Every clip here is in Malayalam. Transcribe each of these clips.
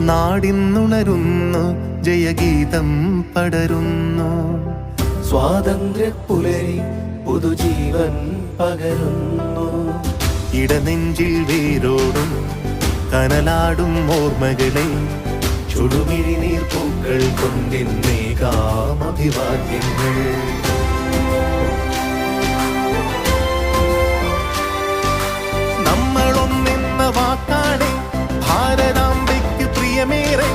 നാടിന്നുണരുന്നു, ജയഗീതം പടരുന്നു, സ്വാതന്ത്ര്യ പുലരി പുതുജീവൻ പകരുന്നു. ഇടനെഞ്ചിൽ വേരോടും കനലാടും ഓർമ്മകളെ ചുടുമിഴി നീർപ്പൂക്കൾ കൊണ്ടിന്നേകാം അഭിവാദ്യങ്ങൾ. നമ്മളൊന്നെന്ന വാക്കാണ് ഭാരതാംബയ്ക്ക് പ്രിയമേറെ,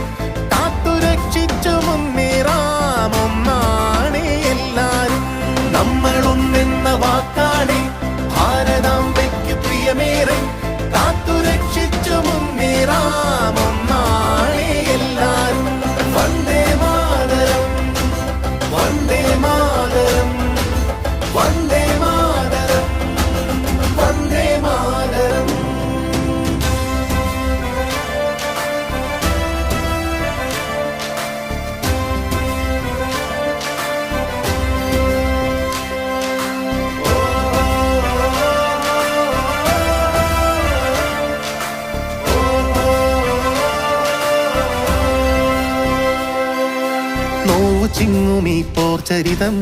കാത്തുരക്ഷിച്ചു മുന്നേറാം ഒന്നാണ് എല്ലാരും. നമ്മളൊന്നെന്ന വാക്കാണ് ഭാരതാംബയ്ക്ക് പ്രിയമേറെ, കാത്തുരക്ഷിച്ചു മുന്നേറാം ഒന്നാണ് എല്ലാരും. വന്ദേ മാതരം, വന്ദേ മാതരം, വന്ദേ മാതരം, വന്ദേ മാതരം. നോവു ചിങ്ങുമീ പോർചരിതം,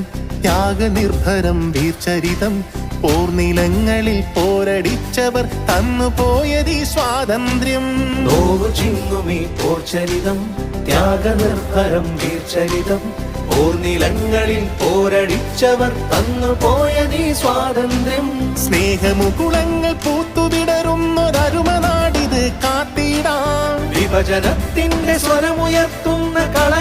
ത്യാഗനിർഭരം വീർചരിതം, പോർനിലങ്ങളിൽ പോരടിച്ചവർ തന്നുപോയതീ സ്വാതന്ത്ര്യം. നോവു ചിങ്ങുമീ പോർചരിതം, ത്യാഗനിർഭരം വീർചരിതം, പോർനിലങ്ങളിൽ പോരടിച്ചവർ തന്നുപോയതീ സ്വാതന്ത്ര്യം. സ്നേഹമുകുളങ്ങൾ പൂത്തുവിടരുന്നൊരരുമനാടിത് കാത്തിടാം. വിഭജനത്തിന്റെ സ്വരമുയർത്തുന്ന കള